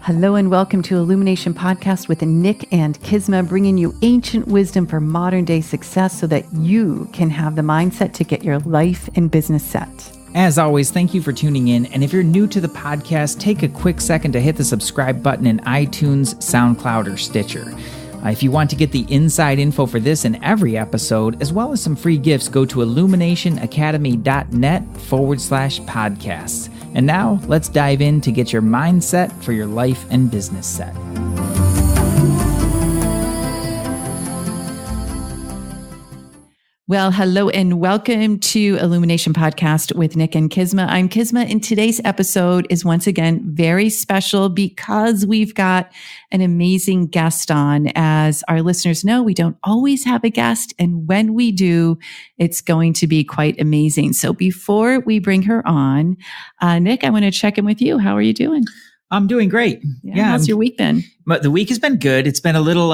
Hello and welcome to Illumination Podcast with Nick and Kisma, bringing you ancient wisdom for modern day success so that you can have the mindset to get your life and business set. As always, thank you for tuning in. And if you're new to the podcast, take a quick second to hit the subscribe button in iTunes, SoundCloud, or Stitcher. If you want to get the inside info for this and every episode, as well as some free gifts, go to illuminationacademy.net/podcasts. And now let's dive in to get your mindset for your life and business set. Well, hello and welcome to Illumination Podcast with Nick and Kisma. I'm Kisma, and today's episode is once again very special because we've got an amazing guest on. As our listeners know, we don't always have a guest, and when we do, it's going to be quite amazing. So before we bring her on, Nick, I want to check in with you. How are you doing? I'm doing great. Yeah. How's your week been? But the week has been good. It's been a little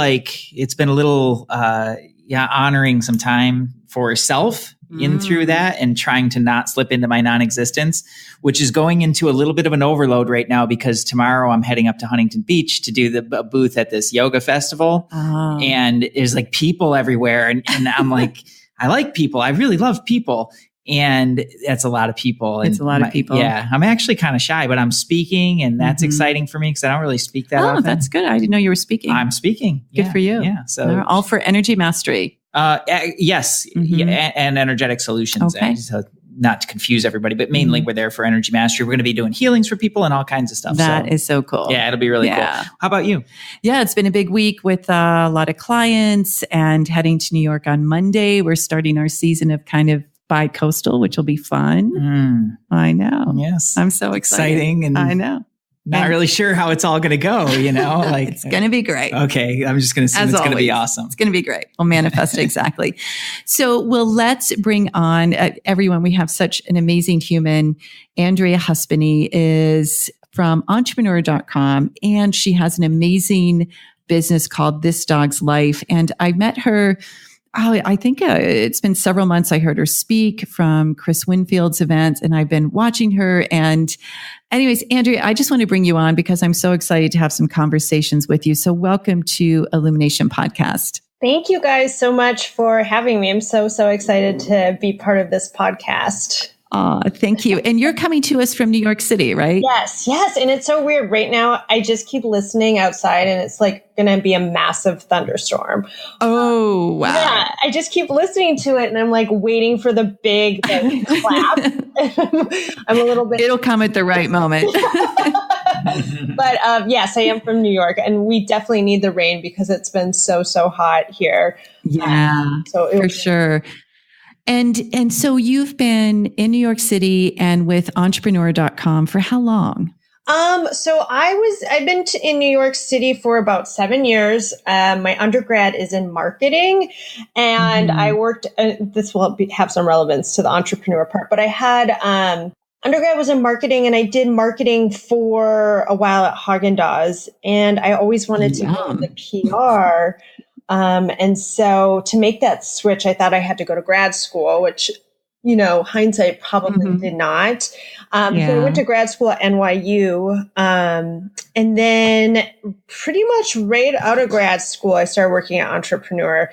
honoring some time for self in through that and trying to not slip into my non-existence, which is going into a little bit of an overload right now because tomorrow I'm heading up to Huntington Beach to do the booth at this yoga festival. Oh. And there's like people everywhere. And I'm like, I like people. I really love people. And that's a lot of people. It's a lot of people. Yeah. I'm actually kind of shy, but I'm speaking, and that's exciting for me because I don't really speak that often. Oh, that's good. I didn't know you were speaking. I'm speaking. Good for you. Yeah. So all for energy mastery. Yes. Yeah, and energetic solutions. Okay. So not to confuse everybody, but mainly we're there for energy mastery. We're going to be doing healings for people and all kinds of stuff. That is so cool. Yeah, it'll be really cool. How about you? Yeah, it's been a big week with a lot of clients and heading to New York on Monday. We're starting our season of kind of bi-coastal, which will be fun. I know. Yes. I'm so excited. Exciting. And I know. Not really sure how it's all going to go, like it's going to be great. Okay. I'm just going to assume it's going to be awesome. It's going to be great. We'll manifest it exactly. So, let's bring on everyone. We have such an amazing human. Andrea Huspeni is from entrepreneur.com, and she has an amazing business called This Dog's Life. And I met her I think it's been several months. I heard her speak from Chris Winfield's events, and I've been watching her. And anyways, Andrea, I just want to bring you on because I'm so excited to have some conversations with you. So welcome to Illumination Podcast. Thank you guys so much for having me. I'm so excited to be part of this podcast. Thank you. And you're coming to us from New York City, right? Yes. And it's so weird. Right now, I just keep listening outside and it's like going to be a massive thunderstorm. Oh, wow. Yeah. I just keep listening to it and I'm like waiting for the big clap. I'm a little bit. It'll come at the right moment. But yes, I am from New York and we definitely need the rain because it's been so hot here. Yeah, for sure. And so you've been in New York City and with entrepreneur.com for how long? So I've been in New York City for about 7 years. My undergrad is in marketing and I worked, this will have some relevance to the entrepreneur part, but I had, undergrad was in marketing and I did marketing for a while at Haagen-Dazs and I always wanted to go into PR. And so to make that switch, I thought I had to go to grad school, which, hindsight probably did not. So I went to grad school at NYU. And then pretty much right out of grad school, I started working at Entrepreneur.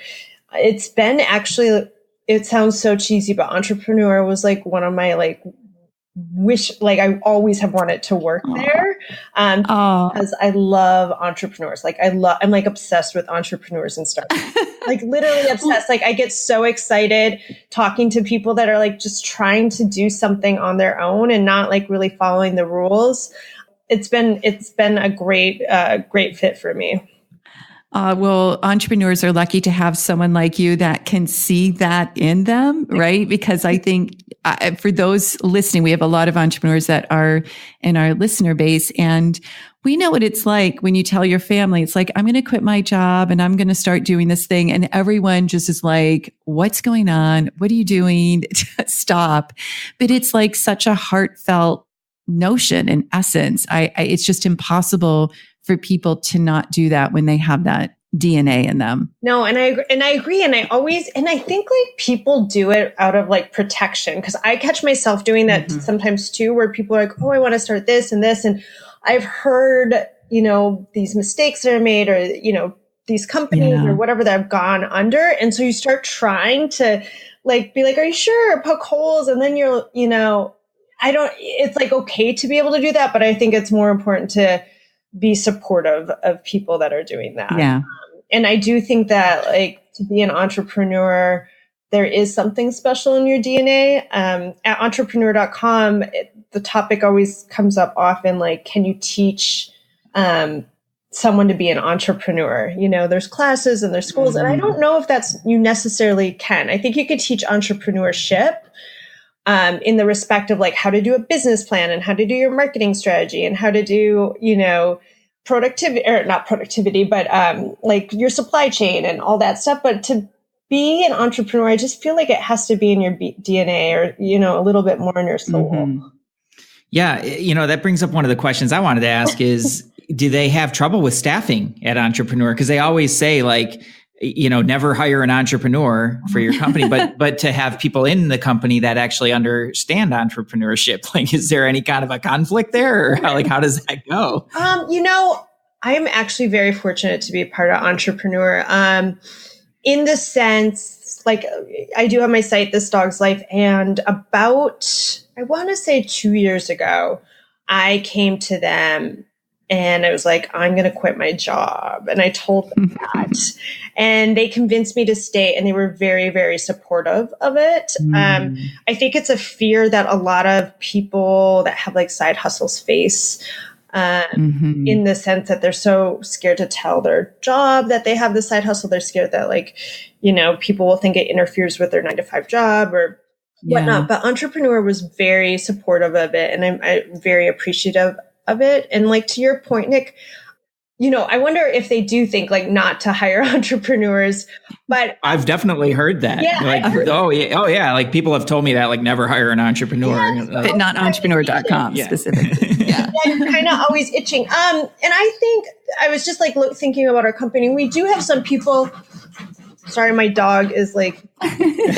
It's been actually, it sounds so cheesy, but Entrepreneur was like one of my I always have wanted to work there because I love entrepreneurs. I'm obsessed with entrepreneurs and startups. Literally obsessed. I get so excited talking to people that are just trying to do something on their own and not really following the rules. It's been a great fit for me. Well, entrepreneurs are lucky to have someone like you that can see that in them, right? Because I think for those listening, we have a lot of entrepreneurs that are in our listener base, and we know what it's like when you tell your family, it's like, I'm going to quit my job and I'm going to start doing this thing. And everyone just is like, what's going on? What are you doing? Stop. But it's such a heartfelt notion in essence. It's just impossible for people to not do that when they have that DNA in them. No, and I agree. And I think people do it out of protection, because I catch myself doing that sometimes too, where people are like, oh, I want to start this and this. And I've heard these mistakes that are made, or, these companies or whatever that have gone under. And so you start trying to be like, are you sure? Poke holes. And then it's like, okay to be able to do that. But I think it's more important to be supportive of people that are doing that. Yeah. And I do think that to be an entrepreneur, there is something special in your DNA. At entrepreneur.com, the topic always comes up often, can you teach someone to be an entrepreneur? There's classes and there's schools, and I don't know if you necessarily can. I think you could teach entrepreneurship in the respect of how to do a business plan and how to do your marketing strategy and how to do, productivity, or not productivity, but your supply chain and all that stuff. But to be an entrepreneur, I just feel like it has to be in your DNA, or, a little bit more in your soul. Mm-hmm. Yeah. That brings up one of the questions I wanted to ask is, do they have trouble with staffing at Entrepreneur? Because they always say never hire an entrepreneur for your company, but to have people in the company that actually understand entrepreneurship, is there any kind of a conflict there, or how does that go? I'm actually very fortunate to be a part of Entrepreneur. In the sense, I do have my site, This Dog's Life, and about, I want to say 2 years ago, I came to them and I was like, I'm going to quit my job. And I told them that. And they convinced me to stay, and they were very, very supportive of it. I think it's a fear that a lot of people that have side hustles face, in the sense that they're so scared to tell their job that they have the side hustle. They're scared that people will think it interferes with their 9-to-5 job or whatnot. But Entrepreneur was very supportive of it, and I'm very appreciative of it. And to your point, Nick, I wonder if they do think not to hire entrepreneurs, but I've definitely heard that. People have told me that never hire an entrepreneur, but not entrepreneur.com specifically. Yeah, you're kind of always itching. And I think I was just thinking about our company. We do have some people. Sorry, my dog is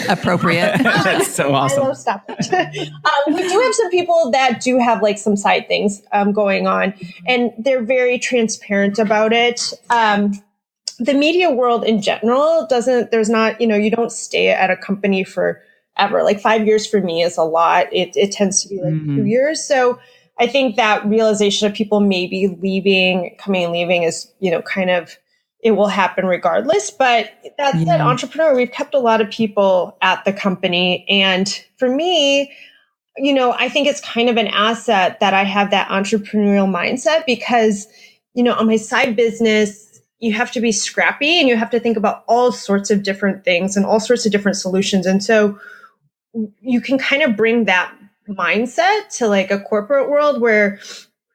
appropriate. That's so awesome. I love stuff. We do have some people that do have some side things going on, and they're very transparent about it. The media world in general there's not, you don't stay at a company forever. 5 years for me is a lot. It tends to be 2 years. So I think that realization of people maybe coming and leaving is, kind of, it will happen regardless. But that said, Entrepreneur, we've kept a lot of people at the company. And for me, I think it's kind of an asset that I have that entrepreneurial mindset, because, on my side business, you have to be scrappy and you have to think about all sorts of different things and all sorts of different solutions. And so you can kind of bring that mindset to a corporate world where,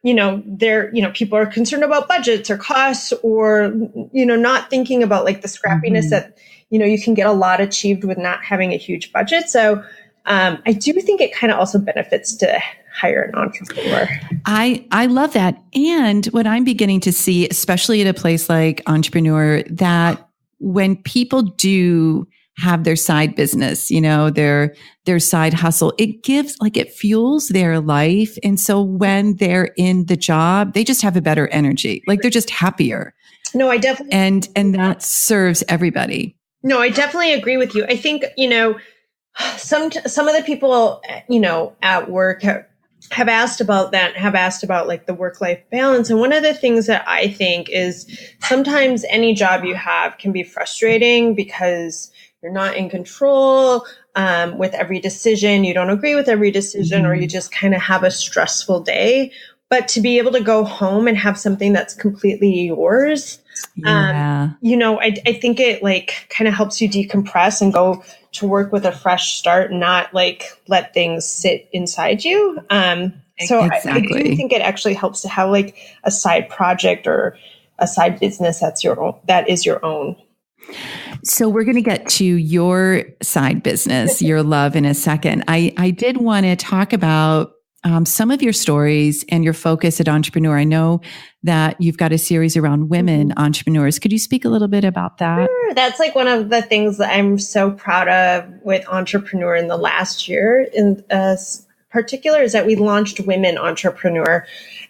people are concerned about budgets or costs, or, not thinking about the scrappiness that, you can get a lot achieved with not having a huge budget. So I do think it kind of also benefits to hire an entrepreneur. I love that. And what I'm beginning to see, especially at a place like Entrepreneur, that when people do have their side business, their side hustle, it gives, it fuels their life. And so when they're in the job, they just have a better energy. They're just happier. No, I definitely, and that serves everybody. No, I definitely agree with you. I think, some of the people, at work have asked about that, have asked about the work-life balance. And one of the things that I think is sometimes any job you have can be frustrating because you're not in control with every decision. You don't agree with every decision, or you just kind of have a stressful day. But to be able to go home and have something that's completely yours, I think it kind of helps you decompress and go to work with a fresh start and not let things sit inside you. So exactly. I do think it actually helps to have a side project or a side business that is your own. So we're going to get to your side business, your love, in a second. I did want to talk about some of your stories and your focus at Entrepreneur. I know that you've got a series around women entrepreneurs. Could you speak a little bit about that? Sure. That's one of the things that I'm so proud of with Entrepreneur in the last year, in particular is that we launched Women Entrepreneur,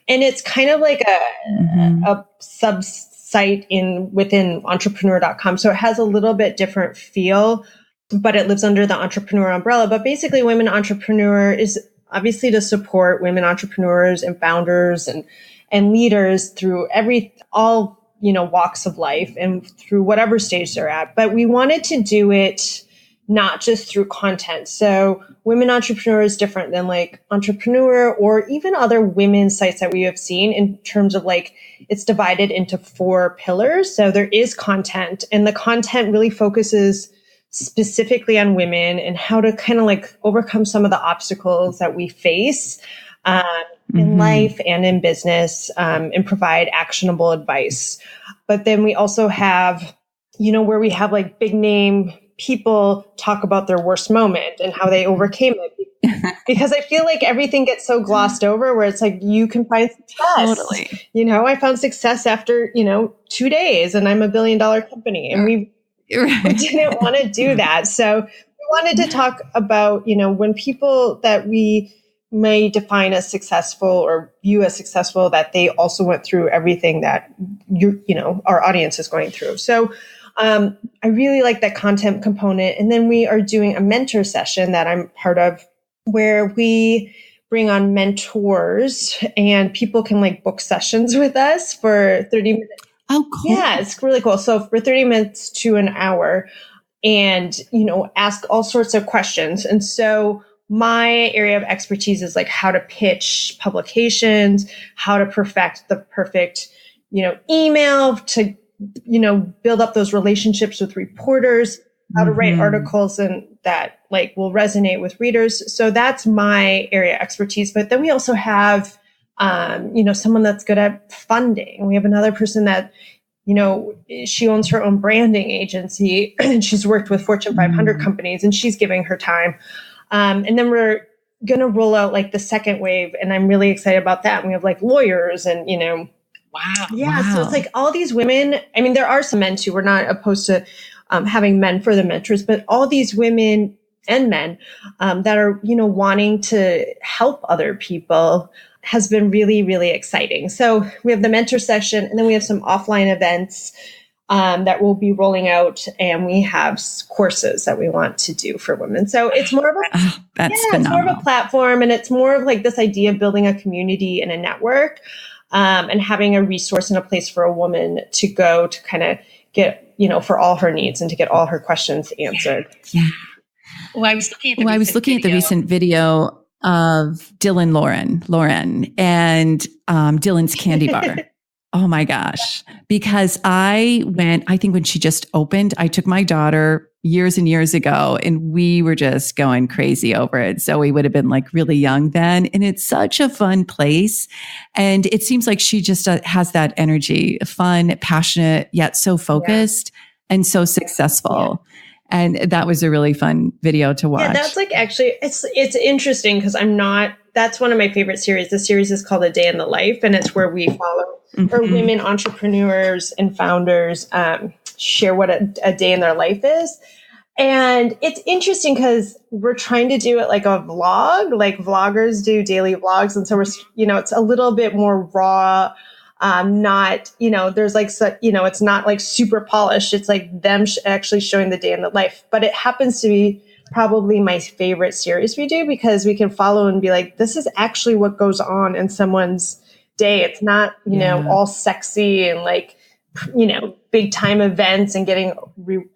and it's kind of like a sub site within entrepreneur.com. So it has a little bit different feel, but it lives under the entrepreneur umbrella. But basically, Women Entrepreneur is obviously to support women entrepreneurs and founders and leaders through all walks of life and through whatever stage they're at. But we wanted to do it not just through content. So Women Entrepreneur is different than like Entrepreneur or even other women's sites that we have seen in terms of like, it's divided into 4 pillars. So there is content, and the content really focuses specifically on women and how to kind of like overcome some of the obstacles that we face in life and in business, and provide actionable advice. But then we also have, where we have like big name people talk about their worst moment and how they overcame it. Because I feel like everything gets so glossed over, where it's like, you can find success. Totally. I found success after, 2 days, and I'm $1 billion company. And we didn't want to do that. So we wanted to talk about, when people that we may define as successful or view as successful, that they also went through everything that our audience is going through. So I really like that content component. And then we are doing a mentor session that I'm part of, where we bring on mentors and people can like book sessions with us for 30 minutes. Oh, cool. Yeah, it's really cool. So for 30 minutes to an hour, and, ask all sorts of questions. And so my area of expertise is like how to pitch publications, how to perfect the perfect, email to, build up those relationships with reporters, how to write articles and that like will resonate with readers. So that's my area of expertise. But then we also have, someone that's good at funding. We have another person that, she owns her own branding agency and she's worked with Fortune 500 companies, and she's giving her time. And then we're going to roll out like the second wave, and I'm really excited about that. And we have like lawyers and, Wow. Yeah. Wow. So it's like all these women, I mean, there are some men too. We're not opposed to having men for the mentors, but all these women and men that are, wanting to help other people has been really, really exciting. So we have the mentor session, and then we have some offline events that we'll be rolling out, and we have courses that we want to do for women. So it's more of it's more of a platform, and it's more of like this idea of building a community and a network, and having a resource and a place for a woman to go to kind of get, for all her needs and to get all her questions answered. Yeah. Well, I was looking at the recent video of Lauren, and Dylan's candy bar. Oh my gosh. Because I think when she just opened, I took my daughter years and years ago, and we were just going crazy over it. So we would have been like really young then. And it's such a fun place. And it seems like she just has that energy, fun, passionate, yet so focused and so successful. Yeah. And that was a really fun video to watch. Yeah, that's like actually, it's interesting because that's one of my favorite series. The series is called A Day in the Life, and it's where we follow or women entrepreneurs and founders share what a day in their life is. And it's interesting because we're trying to do it like a vlog, like vloggers do daily vlogs. And so we're, it's a little bit more raw. Not, there's like, it's not like super polished. It's like them actually showing the day in the life, but it happens to be probably my favorite series we do because we can follow and be like, this is actually what goes on in someone's day. It's not, all sexy and like, big time events and getting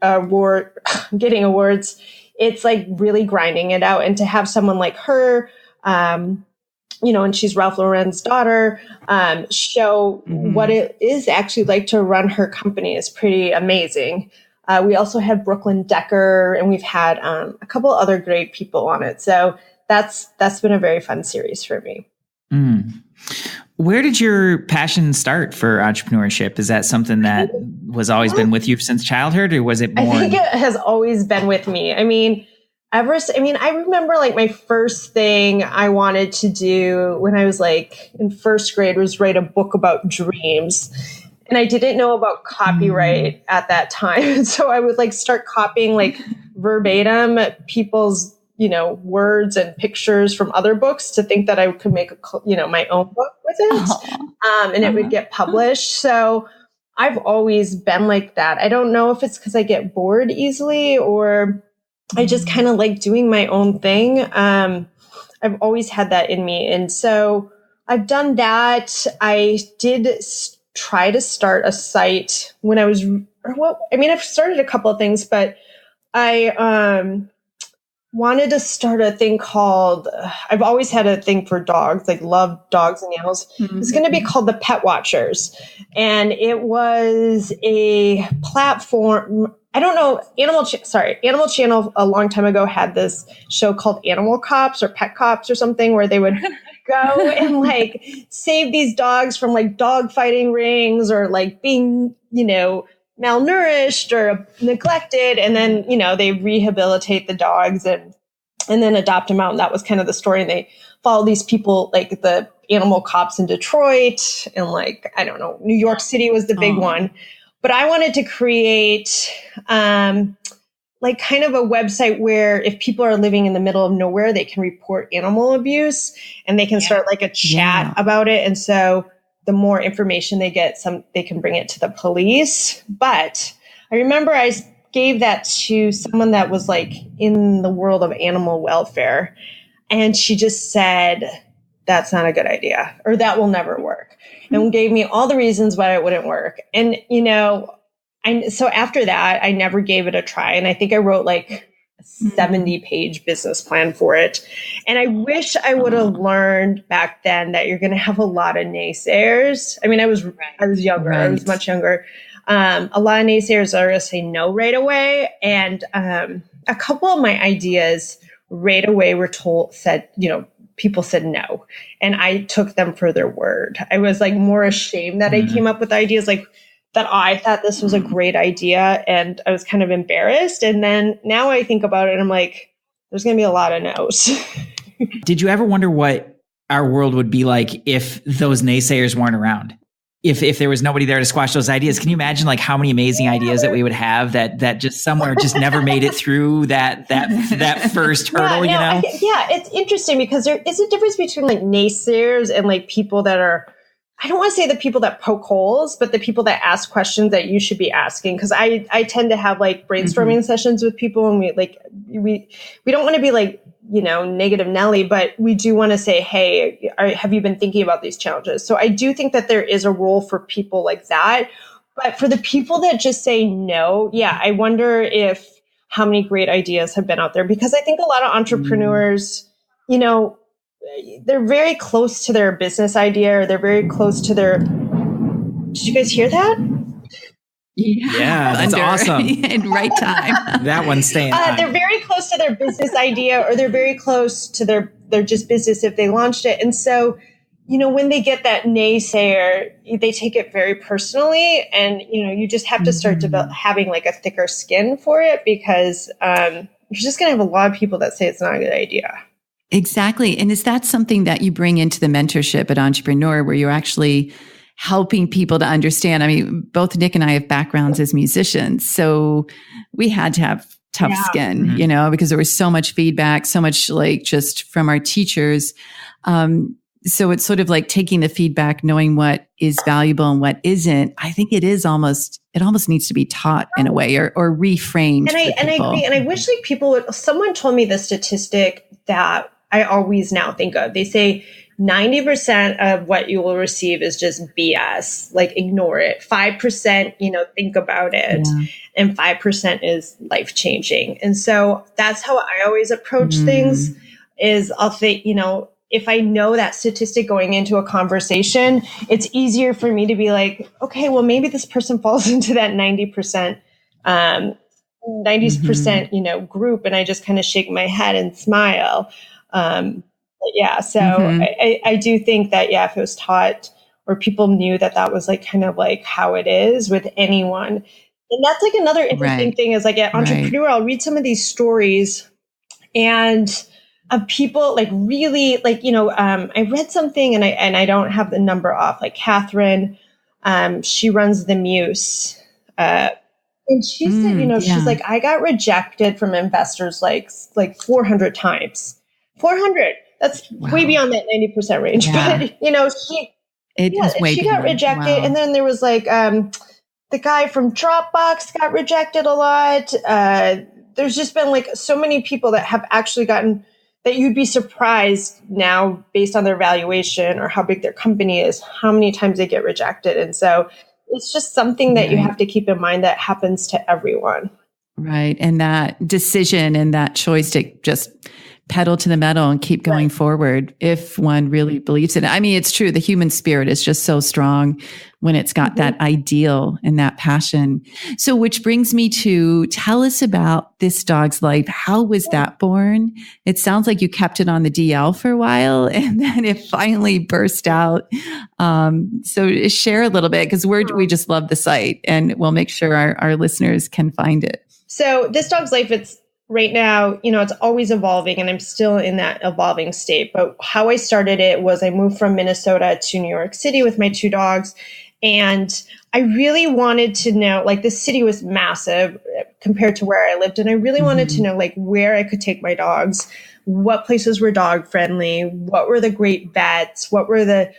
awards. It's like really grinding it out. And to have someone like her, and she's Ralph Lauren's daughter, show what it is actually like to run her company is pretty amazing. We also had Brooklyn Decker, and we've had a couple other great people on it. So that's been a very fun series for me. Where did your passion start for entrepreneurship? Is that something that was always been with you since childhood, or was it more? I think it has always been with me. I mean, I remember like my first thing I wanted to do when I was like in first grade was write a book about dreams. And I didn't know about copyright at that time. And so I would like start copying like verbatim people's, words and pictures from other books to think that I could make my own book with it. And it would get published. So I've always been like that. I don't know if it's because I get bored easily or I just kind of like doing my own thing. I've always had that in me. And so I've done that. I did try to start a site when I was, I've started a couple of things, but I wanted to start a thing called, I've always had a thing for dogs, like love dogs and animals. It's going to be called the Pet Watchers. And it was a platform. I don't know, Animal Channel a long time ago had this show called Animal Cops or Pet Cops or something where they would go and like save these dogs from like dog fighting rings or like being, malnourished or neglected. And then, they rehabilitate the dogs and then adopt them out. And that was kind of the story. And they follow these people, like the animal cops in Detroit and like, I don't know, New York City was the big one. But I wanted to create like kind of a website where if people are living in the middle of nowhere, they can report animal abuse and they can start like a chat about it. And so the more information they get, they can bring it to the police. But I remember I gave that to someone that was like in the world of animal welfare. And she just said, that's not a good idea, or that will never work. And gave me all the reasons why it wouldn't work. And, so after that, I never gave it a try. And I think I wrote like a 70-page business plan for it. And I wish I would have learned back then that you're going to have a lot of naysayers. I mean, I was younger. Right. I was much younger. A lot of naysayers are going to say no right away. And a couple of my ideas right away people said no. And I took them for their word. I was like more ashamed that I came up with ideas like that. I thought this was a great idea and I was kind of embarrassed. And then now I think about it and I'm like, there's going to be a lot of no's. Did you ever wonder what our world would be like if those naysayers weren't around? If there was nobody there to squash those ideas? Can you imagine like how many amazing ideas that we would have that just somewhere just never made it through that first hurdle, it's interesting because there is a difference between like naysayers and like people that are, I don't want to say the people that poke holes, but the people that ask questions that you should be asking. Cause I tend to have like brainstorming sessions with people and we don't want to be like, negative Nelly, but we do want to say, hey, have you been thinking about these challenges? So I do think that there is a role for people like that. But for the people that just say no, I wonder how many great ideas have been out there, because I think a lot of entrepreneurs, they're very close to their business idea or they're very close to their, did you guys hear that? Yeah, that's awesome. In right time. That one's staying on. They're very close to their business idea or they're very close to their just business if they launched it. And so, when they get that naysayer, they take it very personally. And, you just have to start having like a thicker skin for it because you're just going to have a lot of people that say it's not a good idea. Exactly. And is that something that you bring into the mentorship at Entrepreneur where you're actually helping people to understand? I mean, both Nick and I have backgrounds as musicians, so we had to have tough skin, because there was so much feedback, so much like just from our teachers. So it's sort of like taking the feedback, knowing what is valuable and what isn't. I think it almost needs to be taught in a way or reframed. And I agree. And I wish like someone told me the statistic that I always now think of. They say 90% of what you will receive is just BS, like ignore it. 5%, think about it. Yeah. And 5% is life-changing. And so that's how I always approach things is I'll think, if I know that statistic going into a conversation, it's easier for me to be like, okay, well, maybe this person falls into that 90%, group. And I just kind of shake my head and smile. I do think that, if it was taught or people knew that was like kind of like how it is with anyone. And that's like another interesting thing is like at Entrepreneur, I'll read some of these stories and of people like really like, I read something and I don't have the number off, like Catherine, she runs the Muse, And she said, she's like, I got rejected from investors like 400 times. 400. That's way beyond that 90% range. Yeah. But, she got rejected. Wow. And then there was like the guy from Dropbox got rejected a lot. There's just been like so many people that have actually gotten that you'd be surprised now based on their valuation or how big their company is, how many times they get rejected. And so it's just something that you have to keep in mind that happens to everyone. Right. And that decision and that choice to just pedal to the metal and keep going forward if one really believes in it. I mean, it's true. The human spirit is just so strong when it's got that ideal and that passion. So, which brings me to tell us about this dog's life. How was that born? It sounds like you kept it on the DL for a while and then it finally burst out. So share a little bit because we just love the site and we'll make sure our listeners can find it. So this dog's life, it's right now, it's always evolving and I'm still in that evolving state. But how I started it was I moved from Minnesota to New York City with my 2 dogs. And I really wanted to know, like the city was massive compared to where I lived. And I really wanted to know like where I could take my dogs, what places were dog friendly, what were the great vets, what were the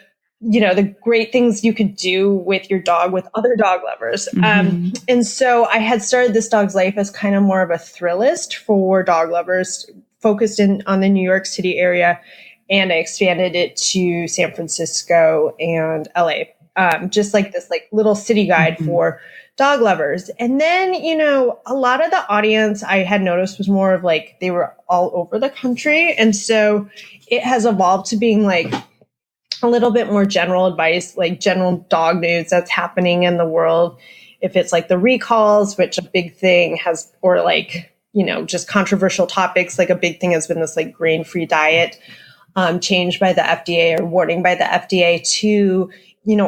great things you could do with your dog with other dog lovers. And so I had started this dog's life as kind of more of a thrillist for dog lovers focused on the New York City area. And I expanded it to San Francisco and LA. Just like this like little city guide for dog lovers. And then, a lot of the audience I had noticed was more of like, they were all over the country. And so it has evolved to being like a little bit more general advice, like general dog news that's happening in the world. If it's like the recalls, which a big thing has, or like, just controversial topics, like a big thing has been this like grain-free diet, changed by the FDA or warning by the FDA to,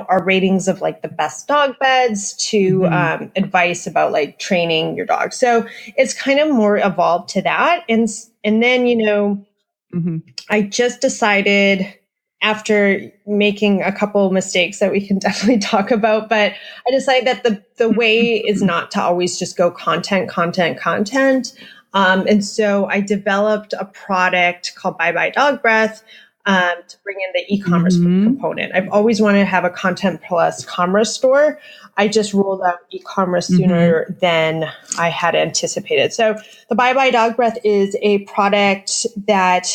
our ratings of like the best dog beds to advice about like training your dog. So it's kind of more evolved to that. And then, I just decided after making a couple of mistakes that we can definitely talk about, but I decided that the way is not to always just go content. And so I developed a product called Bye Bye Dog Breath to bring in the e-commerce component. I've always wanted to have a content plus commerce store. I just rolled out e-commerce sooner than I had anticipated. So the Bye Bye Dog Breath is a product that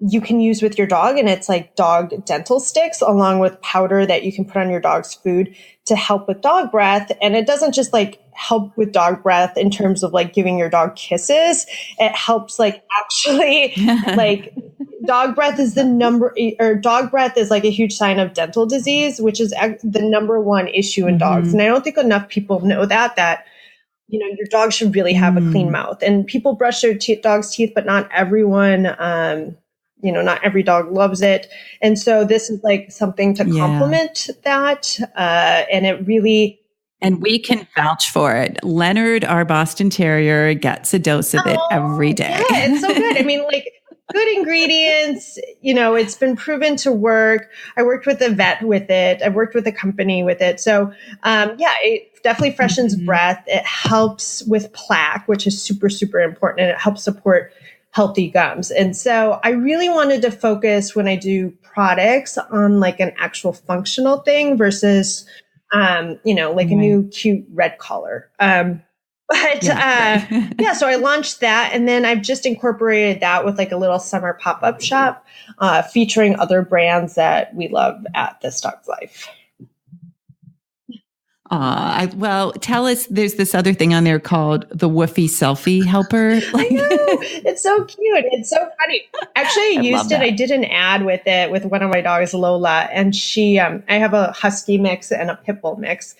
you can use with your dog, and it's like dog dental sticks along with powder that you can put on your dog's food to help with dog breath. And it doesn't just like help with dog breath in terms of like giving your dog kisses. It helps like actually like dog breath is dog breath is like a huge sign of dental disease, which is the number one issue in dogs. And I don't think enough people know that your dog should really have a clean mouth, and people brush their dog's teeth, but not everyone, not every dog loves it. And so this is like something to complement that. And it really, and we can vouch for it. Leonard, our Boston Terrier, gets a dose of it every day. Yeah, it's so good. I mean, like good ingredients, it's been proven to work. I worked with a vet with it. I've worked with a company with it. So, it definitely freshens breath. It helps with plaque, which is super, super important. And it helps support healthy gums. And so I really wanted to focus when I do products on like an actual functional thing versus, like a new cute red collar. So I launched that, and then I've just incorporated that with like a little summer pop-up shop, featuring other brands that we love at This Dog's Life. Well, tell us, there's this other thing on there called the Whoopee Selfie Helper. I know. It's so cute. It's so funny. Actually, I used it. I did an ad with it with one of my dogs, Lola, and she, I have a husky mix and a pit bull mix.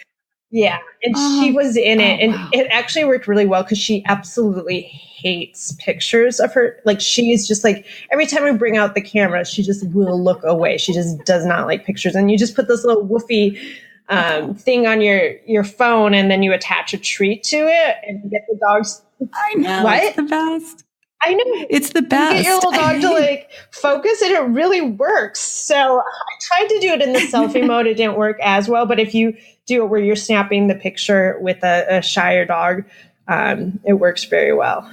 Yeah. And she was in it, and it actually worked really well because she absolutely hates pictures of her. Like, she's just like, every time we bring out the camera, she just will look away. She just does not like pictures. And you just put this little woofy thing on your phone, and then you attach a treat to it and you get the dogs. I know. What? It's the best. I know. It's the best. You get your little dog to like focus and it really works. So I tried to do it in the selfie mode. It didn't work as well. But if you do it where you're snapping the picture with a shyer dog, it works very well.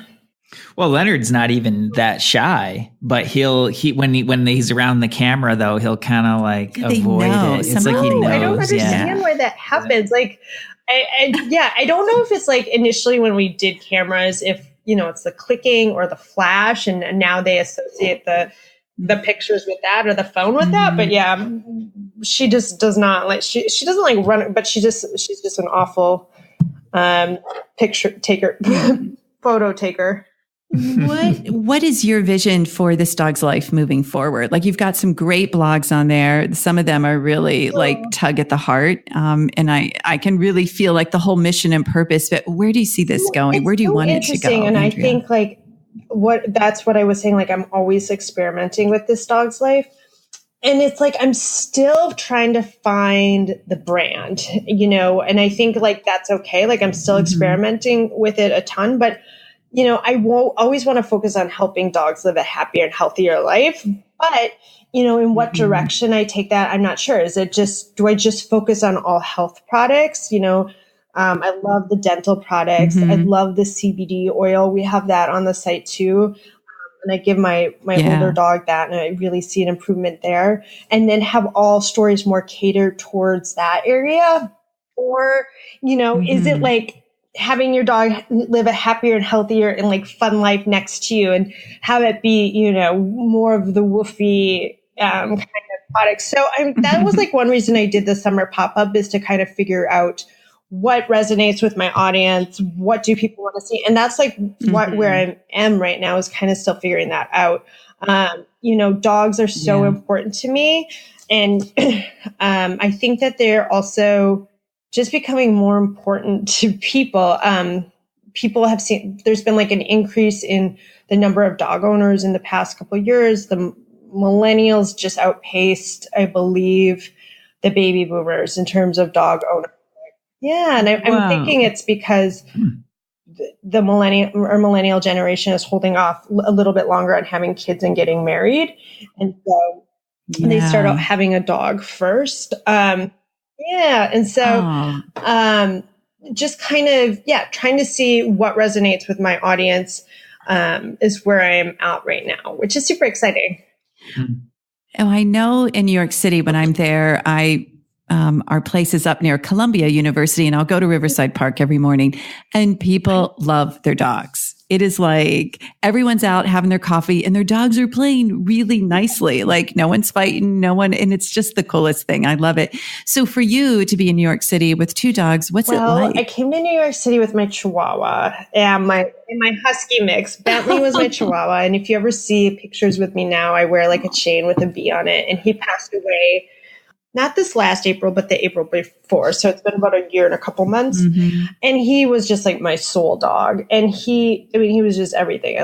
Well, Leonard's not even that shy, but when he's around the camera though, he'll kind of like avoid it. It's like he knows. I don't understand why that happens. Like, I don't know if it's like initially when we did cameras, if it's the clicking or the flash, and now they associate the pictures with that or the phone with that. But yeah, she just does not like she doesn't like run, but she's just an awful picture taker, photo taker. What is your vision for this dog's life moving forward? Like, you've got some great blogs on there. Some of them are really like tug at the heart. And I can really feel like the whole mission and purpose, but where do you see this going? Where do you want it to go? And Andrea? I think like that's what I was saying. Like, I'm always experimenting with this dog's life. And it's like, I'm still trying to find the brand, and I think like, that's okay. Like, I'm still experimenting with it a ton, but I won't always want to focus on helping dogs live a happier and healthier life. But, in what direction I take that, I'm not sure. Do I just focus on all health products? I love the dental products. I love the CBD oil. We have that on the site too. And I give my older dog that, and I really see an improvement there. And then have all stories more catered towards that area. Or, is it like having your dog live a happier and healthier and like fun life next to you, and have it be, more of the Whoopee kind of product. So that was like one reason I did the summer pop-up, is to kind of figure out what resonates with my audience. What do people want to see? And that's like where I am right now, is kind of still figuring that out. Dogs are so important to me. And I think that they're also just becoming more important to people. People have seen, there's been like an increase in the number of dog owners in the past couple of years. The millennials just outpaced, I believe, the baby boomers in terms of dog owners. Yeah. And I'm thinking it's because the millennial generation is holding off a little bit longer on having kids and getting married. And so they start out having a dog first. And so, just kind of, trying to see what resonates with my audience, is where I'm at right now, which is super exciting. Oh, I know in New York City, when I'm there, our place is up near Columbia University, and I'll go to Riverside Park every morning, and people love their dogs. It is like everyone's out having their coffee and their dogs are playing really nicely. Like, no one's fighting, and it's just the coolest thing. I love it. So for you to be in New York City with two dogs, what's it like? I came to New York City with my Chihuahua and my Husky mix. Bentley was my Chihuahua. And if you ever see pictures with me now, I wear like a chain with a bee on it. And he passed away, not this last April, but the April before. So it's been about a year and a couple months. And he was just like my soul dog. And he was just everything.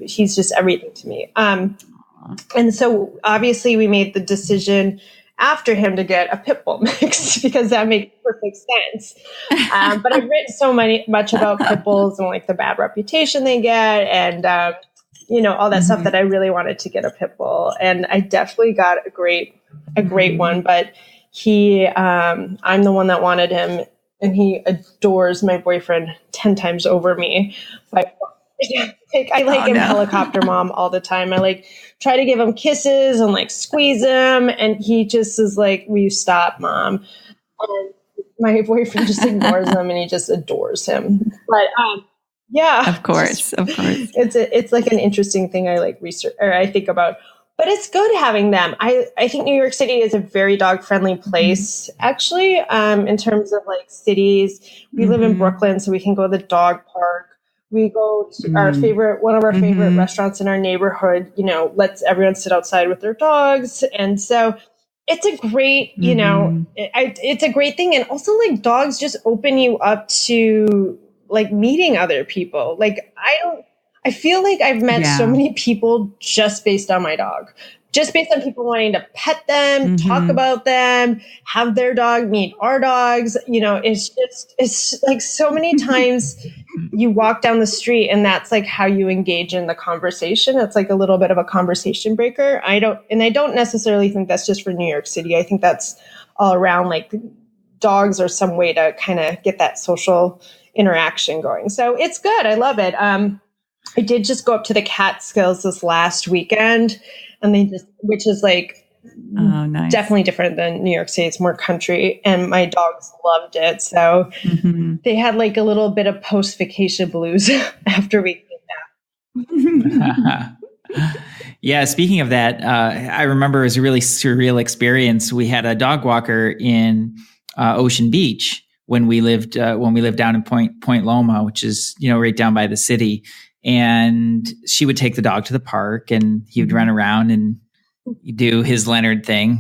He's just everything to me. And so obviously we made the decision after him to get a pit bull mix, because that makes perfect sense. But I've written so much about pit bulls and like the bad reputation they get, and all that stuff, that I really wanted to get a pit bull. And I definitely got a great one, but I'm the one that wanted him, and he adores my boyfriend 10 times over me. But I like him helicopter mom all the time. I like try to give him kisses and like squeeze him, and he just is like, "Will you stop, mom?" And my boyfriend just ignores him, and he just adores him. But of course. It's like an interesting thing I like research, or I think about. But it's good having them. I think New York City is a very dog friendly place, actually, in terms of like cities. We live in Brooklyn, so we can go to the dog park. We go to one of our favorite restaurants in our neighborhood, lets everyone sit outside with their dogs. And so it's a great, it's a great thing. And also like dogs just open you up to like meeting other people. Like I feel like I've met so many people just based on my dog, just based on people wanting to pet them, talk about them, have their dog meet our dogs. It's like so many times you walk down the street and that's like how you engage in the conversation. It's like a little bit of a conversation breaker. I don't necessarily think that's just for New York City. I think that's all around. Like dogs are some way to kind of get that social interaction going. So it's good. I love it. I did just go up to the Catskills this last weekend, and which is like nice. Definitely different than New York City. It's more country, and my dogs loved it. So they had like a little bit of post-vacation blues after we came back. Yeah, speaking of that, I remember it was a really surreal experience. We had a dog walker in Ocean Beach when we lived down in Point Loma, which is right down by the city. And she would take the dog to the park, and he would run around and do his Leonard thing,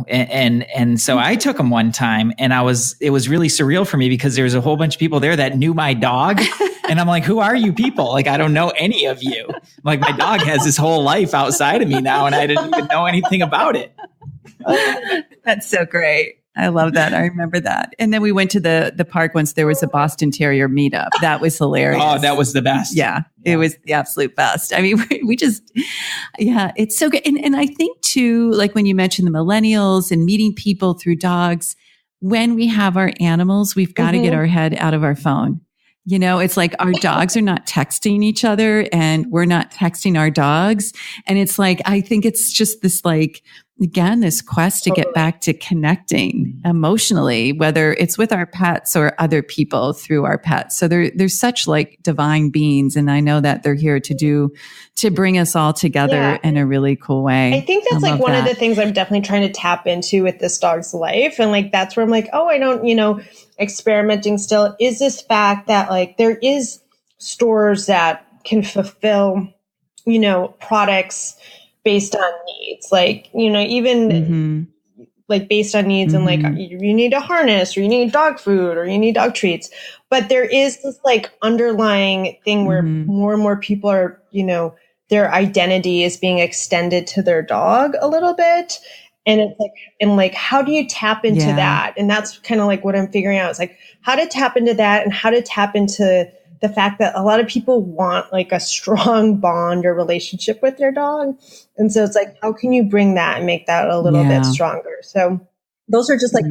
and so I took him one time, and it was really surreal for me because there was a whole bunch of people there that knew my dog. And I'm like, who are you people? Like, I don't know any of you. Like, my dog has his whole life outside of me now, and I didn't even know anything about it. That's so great. I love that. I remember that. And then we went to the park once. There was a Boston Terrier meetup. That was hilarious. Oh, that was the best. Yeah, it was the absolute best. I mean, we just, it's so good. And I think too, like when you mentioned the millennials and meeting people through dogs, when we have our animals, we've got to get our head out of our phone. It's like our dogs are not texting each other and we're not texting our dogs. And it's like, I think it's just this like, again, this quest to get back to connecting emotionally, whether it's with our pets or other people through our pets. So they're such like divine beings. And I know that they're here to bring us all together in a really cool way. I think that's like one of the things I'm definitely trying to tap into with this dog's life. And like, that's where I'm like, oh, I don't, experimenting still is this fact that like there is stores that can fulfill, products based on needs, like, even like based on needs and like you need a harness or you need dog food or you need dog treats. But there is this like underlying thing where more and more people are, their identity is being extended to their dog a little bit. And it's like, how do you tap into that? And that's kind of like what I'm figuring out. It's like how to tap into that and how to tap into the fact that a lot of people want like a strong bond or relationship with their dog. And so it's like, how can you bring that and make that a little bit stronger? So those are just like,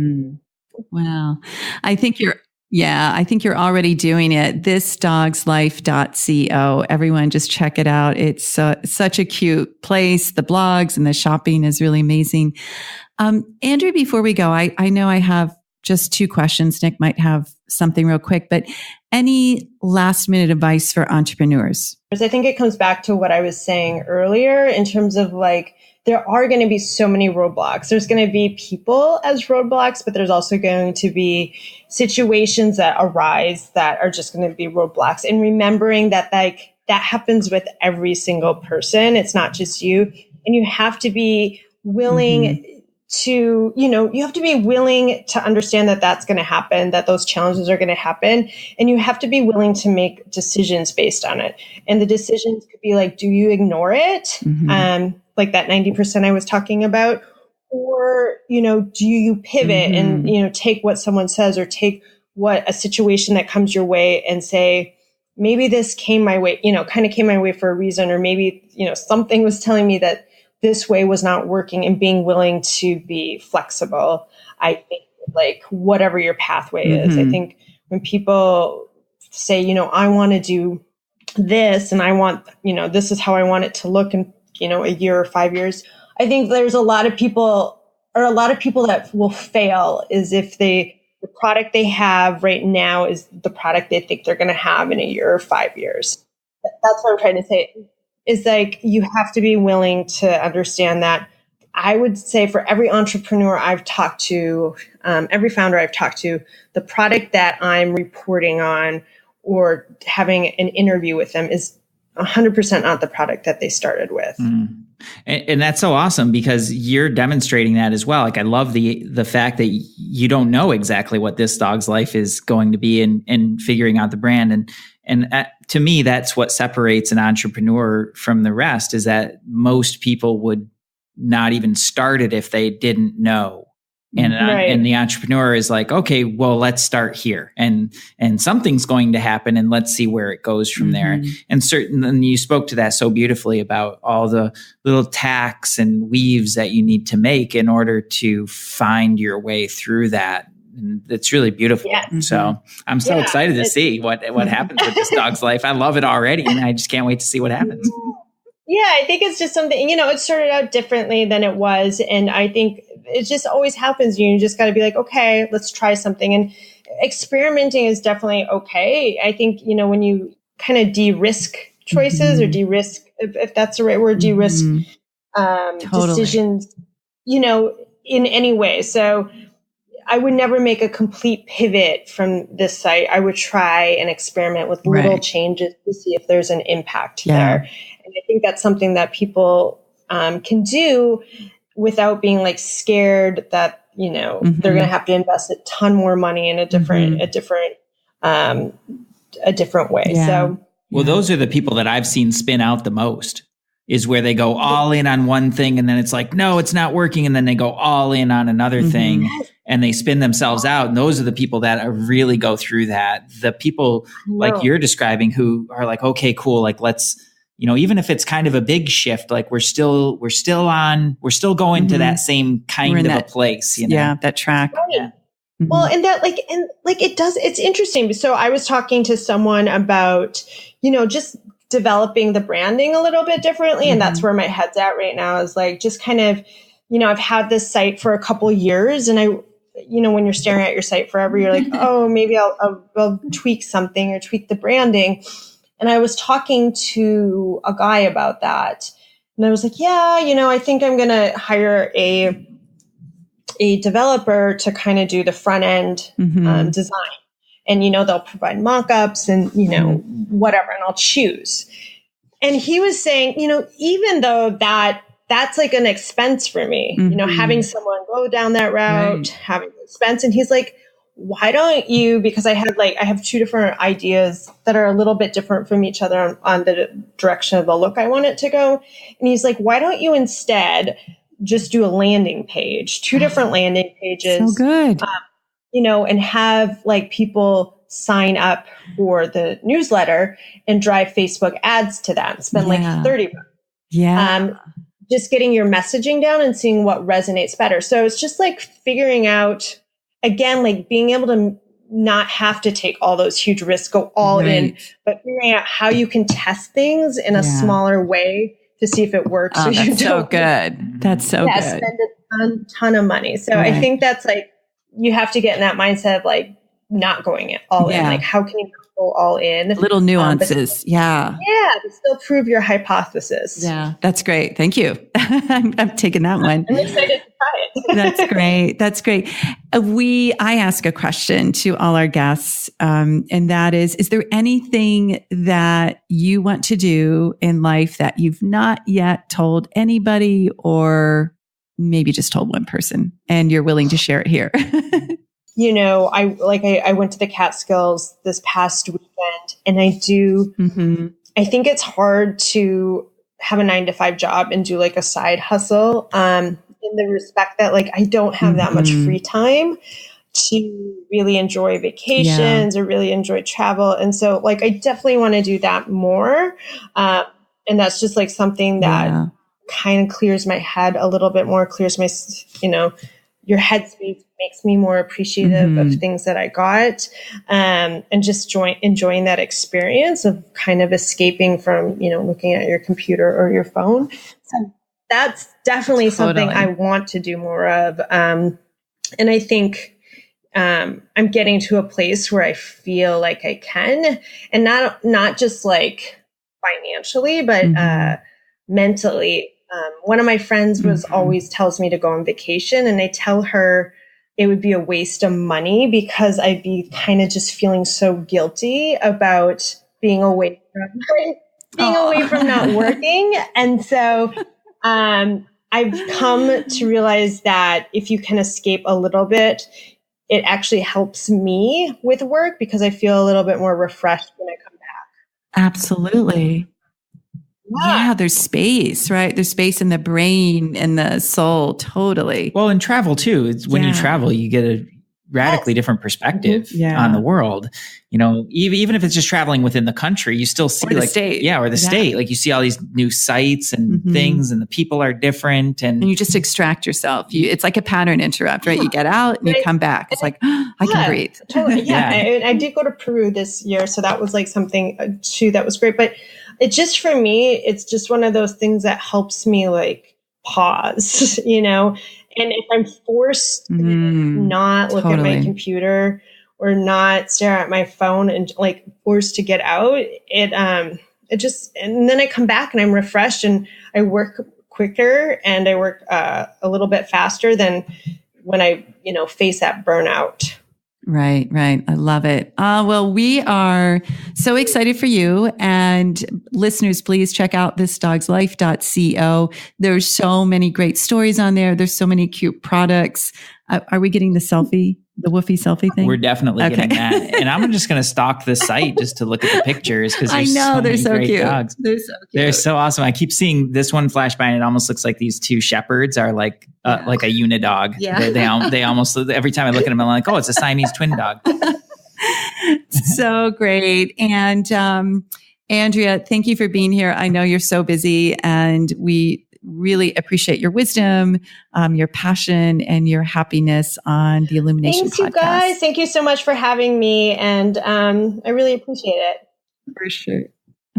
wow. I think you're already doing it. Thisdogslife.co. Everyone just check it out. It's such a cute place. The blogs and the shopping is really amazing. Andrew, before we go, I know I have just 2 questions. Nick might have something real quick, but any last minute advice for entrepreneurs? I think it comes back to what I was saying earlier in terms of like, there are going to be so many roadblocks. There's going to be people as roadblocks, but there's also going to be situations that arise that are just going to be roadblocks. And remembering that like that happens with every single person. It's not just you. And you have to be willing to, you have to be willing to understand that that's going to happen, that those challenges are going to happen. And you have to be willing to make decisions based on it. And the decisions could be like, do you ignore it? Like that 90% I was talking about, or, do you pivot and, take what someone says or take what a situation that comes your way and say, maybe this came my way, kind of came my way for a reason, or maybe, something was telling me that this way was not working, and being willing to be flexible. I think like whatever your pathway is, I think when people say, I want to do this and I want, this is how I want it to look in, a year or 5 years. I think there's a lot of people that will fail is if the product they have right now is the product they think they're going to have in a year or 5 years. That's what I'm trying to say. Is like, you have to be willing to understand that. I would say for every entrepreneur I've talked to, every founder I've talked to, the product that I'm reporting on or having an interview with them is 100% not the product that they started with. And that's so awesome because you're demonstrating that as well. Like, I love the fact that you don't know exactly what This Dog's Life is going to be and figuring out the brand. And to me, that's what separates an entrepreneur from the rest, is that most people would not even start it if they didn't know And the entrepreneur is like, okay, well, let's start here, and something's going to happen, and let's see where it goes from there. And certainly, you spoke to that so beautifully about all the little tacks and weaves that you need to make in order to find your way through that. And it's really beautiful. Yeah. So I'm so excited to see what happens with this dog's life. I love it already, and I just can't wait to see what happens. Yeah, I think it's just something, it started out differently than it was. And I think it just always happens. You just got to be like, okay, let's try something. And experimenting is definitely okay. I think, when you kind of de-risk choices or de-risk, if that's the right word, de-risk decisions, in any way. So I would never make a complete pivot from this site. I would try and experiment with little changes to see if there's an impact there. And I think that's something that people can do without being like scared that, they're going to have to invest a ton more money in a different way. Yeah. So, well, those are the people that I've seen spin out the most, is where they go all in on one thing and then it's like, no, it's not working. And then they go all in on another thing and they spin themselves out. And those are the people that really go through that. The people like you're describing who are like, okay, cool. Like, let's, even if it's kind of a big shift, like we're still going to that same kind of a place, Yeah, that track. Right. Yeah. Well, and that it's interesting. So I was talking to someone about, just developing the branding a little bit differently. And that's where my head's at right now, is like, just kind of, I've had this site for a couple of years, and when you're staring at your site forever, you're like, oh, maybe I'll tweak something or tweak the branding. And I was talking to a guy about that, and I was like, yeah, I think I'm going to hire a developer to kind of do the front end design. And, they'll provide mock-ups and, whatever, and I'll choose. And he was saying, even though that's like an expense for me, having someone go down that route, having the expense. And he's like, why don't you, because I have two different ideas that are a little bit different from each other on the direction of the look I want it to go. And he's like, why don't you instead just do a landing page, two different landing pages. So good. And have like people sign up for the newsletter and drive Facebook ads to them. Spend like $30. Yeah. Just getting your messaging down and seeing what resonates better. So it's just like figuring out, again, like being able to not have to take all those huge risks, go all in, but figuring out how you can test things in a smaller way to see if it works. Oh, that's so good. That's so good. Spend a ton of money. So I think that's like, you have to get in that mindset of like not going all in. Like, how can you go all in? Little nuances. But still prove your hypothesis. Yeah, that's great. Thank you. I'm taking that one. I'm excited to try it. That's great. That's great. I ask a question to all our guests, and that is there anything that you want to do in life that you've not yet told anybody, or maybe just told one person and you're willing to share it here? I went to the Catskills this past weekend, and I think it's hard to have a 9-to-5 job and do like a side hustle, in the respect that like, I don't have that much free time to really enjoy vacations or really enjoy travel. And so like, I definitely want to do that more. And that's just like something that kind of clears my head a little bit more, clears my, your headspace, makes me more appreciative of things that I got, and just enjoying that experience of kind of escaping from, looking at your computer or your phone. So that's definitely something I want to do more of. And I think I'm getting to a place where I feel like I can, and not just like financially, but mentally. One of my friends always tells me to go on vacation, and I tell her it would be a waste of money because I'd be kind of just feeling so guilty about being away from not working. And so I've come to realize that if you can escape a little bit, it actually helps me with work because I feel a little bit more refreshed when I come back. Absolutely. Yeah, there's space, right? There's space in the brain and the soul. Totally. Well, and travel too. It's when you travel, you get a radically different perspective on the world. You know, even if it's just traveling within the country, you still see the state. Yeah, or the state. Like you see all these new sites and things, and the people are different. And you just extract yourself. It's like a pattern interrupt, right? You get out and you come back. It's like, I can breathe. Totally. I did go to Peru this year. So that was like something too, that was great. But it just, for me, it's just one of those things that helps me like pause, you know? And if I'm forced to not look at my computer or not stare at my phone and like forced to get out, it just, and then I come back and I'm refreshed and I work quicker and I work a little bit faster than when I, face that burnout. Right. I love it. Well, we are so excited for you, and listeners, please check out thisdogslife.co. There's so many great stories on there. There's so many cute products. Are we getting the Whoopee selfie thing? We're definitely getting that. And I'm just going to stalk the site just to look at the pictures, because I know they're so cute. Dogs. They're so awesome. I keep seeing this one flash by, and it almost looks like these two shepherds are like a unidog. Yeah. They almost, every time I look at them, I'm like, oh, it's a Siamese twin dog. So great. And Andrea, thank you for being here. I know you're so busy, and we really appreciate your wisdom, your passion, and your happiness on the Illumination Thanks, podcast. You guys. Thank you so much for having me. And I really appreciate it.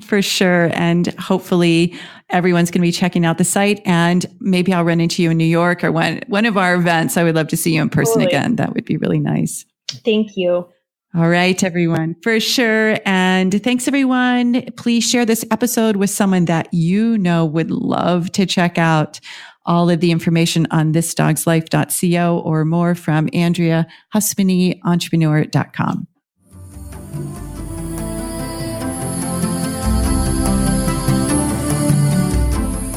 For sure. And hopefully everyone's going to be checking out the site, and maybe I'll run into you in New York or one of our events. I would love to see you in person again. That would be really nice. Thank you. All right, everyone, for sure. And thanks, everyone. Please share this episode with someone that you know would love to check out all of the information on thisdogslife.co or more from Andrea Huspeni, entrepreneur.com.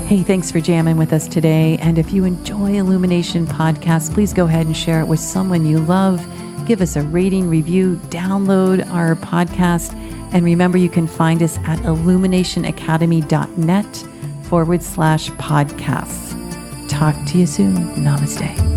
Hey, thanks for jamming with us today. And if you enjoy Illumination Podcast, please go ahead and share it with someone you love. Give us a rating, review, download our podcast. And remember, you can find us at illuminationacademy.net/podcasts. Talk to you soon. Namaste.